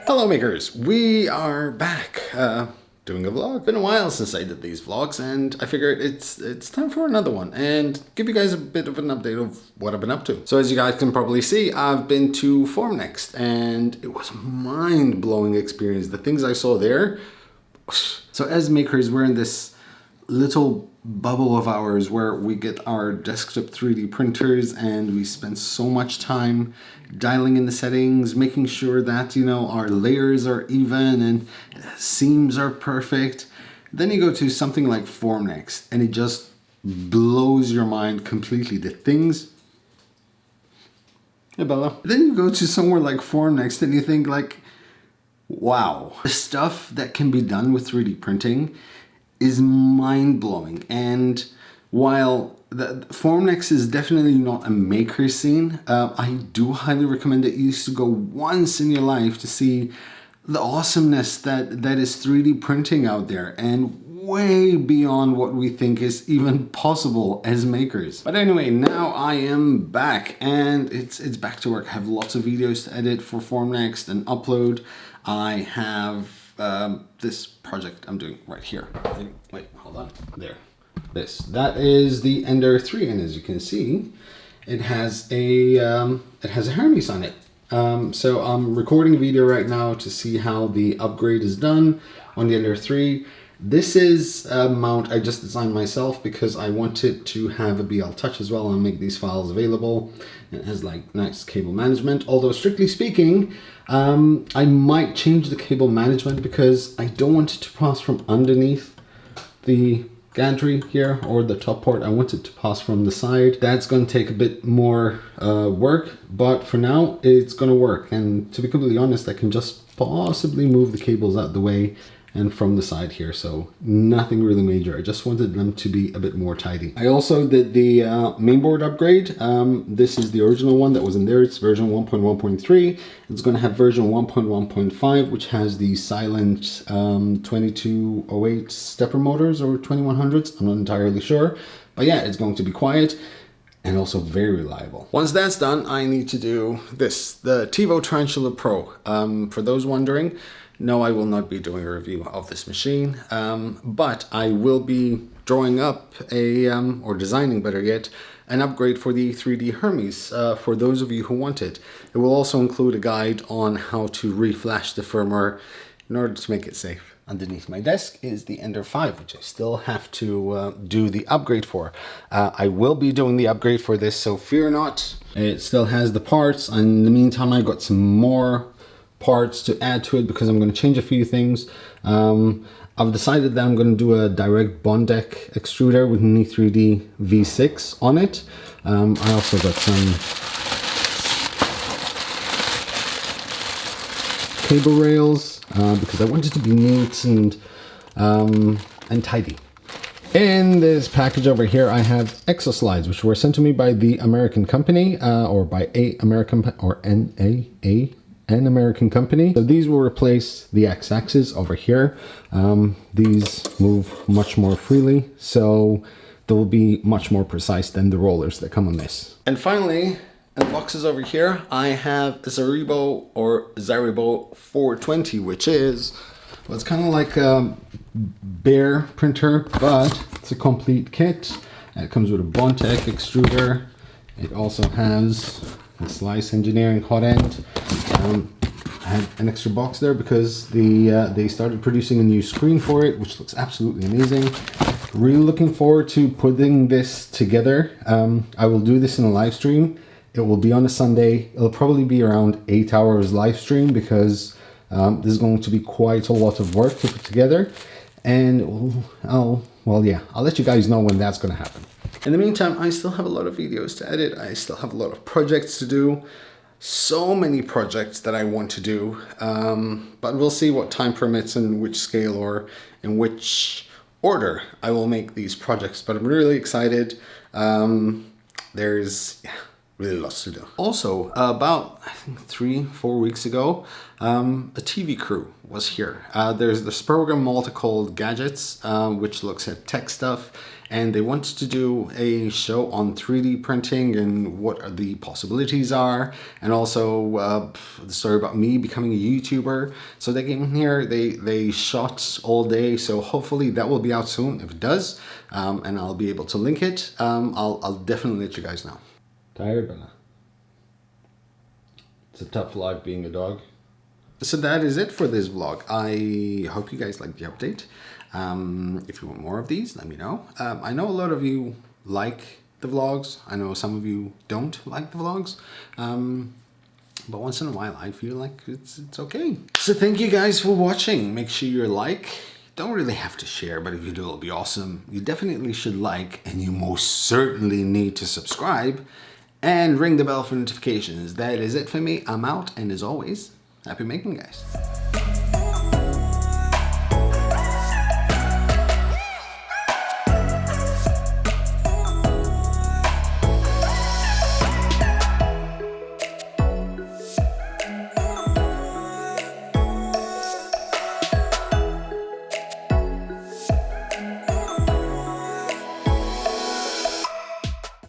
Hello makers, we are back doing a vlog. Been a while since I did these vlogs and I figured it's time for another one and give you guys a bit of an update of what I've been up to. So as you guys can probably see, I've been to Formnext and it was a mind-blowing experience. The things I saw there. So as makers, we're in this little bubble of ours where we get our desktop 3D printers and we spend so much time dialing in the settings, making sure that, you know, our layers are even and seams are perfect. Then you go to something like Formnext and it just blows your mind completely. The things... Hey Bella. Then you go to somewhere like Formnext and you think like, wow, the stuff that can be done with 3D printing is mind-blowing. And while the Formnext is definitely not a maker scene, I do highly recommend that you used to go once in your life to see the awesomeness that is 3D printing out there and way beyond what we think is even possible as makers. But anyway, now I am back and it's back to work. I have lots of videos to edit for Formnext and upload. I have this project I'm doing right here. Wait, hold on. There. That is the Ender 3, and as you can see, it has a Hermes on it. So I'm recording a video right now to see how the upgrade is done on the Ender 3. This is a mount I just designed myself because I wanted to have a BL Touch as well and make these files available. It has like nice cable management, although strictly speaking, I might change the cable management because I don't want it to pass from underneath the gantry here or the top port. I want it to pass from the side. That's going to take a bit more work, but for now it's going to work. And to be completely honest, I can just possibly move the cables out the way and from the side here, so nothing really major. I just wanted them to be a bit more tidy. I also did the mainboard upgrade. This is the original one that was in there. It's version 1.1.3. It's going to have version 1.1.5, which has the silent 2208 stepper motors or 2100s. I'm not entirely sure, but yeah, it's going to be quiet and also very reliable. Once that's done, I need to do this, the TiVo Tarantula Pro. For those wondering, no, I will not be doing a review of this machine, but I will be drawing up or designing better yet, an upgrade for the 3D Hermes for those of you who want it. It will also include a guide on how to reflash the firmware in order to make it safe. Underneath my desk is the Ender 5, which I still have to do the upgrade for. I will be doing the upgrade for this, so fear not. It still has the parts. In the meantime, I got some more parts to add to it because I'm going to change a few things. I've decided that I'm going to do a direct bond deck extruder with an E3D V6 on it. I also got some cable rails because I want it to be neat and tidy. In this package over here, I have exo slides, which were sent to me by the American company, or by an American company. So these will replace the X-axis over here. These move much more freely, so they will be much more precise than the rollers that come on this. And finally, in boxes over here, I have a Zaribo 420, which is, well, it's kind of like a bare printer, but it's a complete kit. It comes with a Bondtech extruder. It also has a Slice Engineering hot end. I had an extra box there because they started producing a new screen for it, which looks absolutely amazing. Really looking forward to putting this together. I will do this in a live stream. It will be on a Sunday. It'll probably be around 8 hours live stream because this is going to be quite a lot of work to put together. And I'll let you guys know when that's going to happen. In the meantime, I still have a lot of videos to edit. I still have a lot of projects to do. So many projects that I want to do, but we'll see what time permits and which scale or in which order I will make these projects. But I'm really excited. There's really lots to do. Also, about I think 3-4 weeks ago, a TV crew was here. There's this program Malta called Gadgets, which looks at tech stuff, and they wanted to do a show on 3D printing and what are the possibilities are, and also the story about me becoming a YouTuber. So they came here, they shot all day, so hopefully that will be out soon. If it does, and I'll be able to link it, I'll definitely let you guys know. Tired, Bella? It's a tough life being a dog. So that is it for this vlog. I hope you guys liked the update. If you want more of these, let me know. I know a lot of you like the vlogs. I know some of you don't like the vlogs. But once in a while, I feel like it's okay. So thank you guys for watching. Make sure you like. Don't really have to share, but if you do, it'll be awesome. You definitely should like, and you most certainly need to subscribe and ring the bell for notifications. That is it for me. I'm out, and as always, happy making, guys.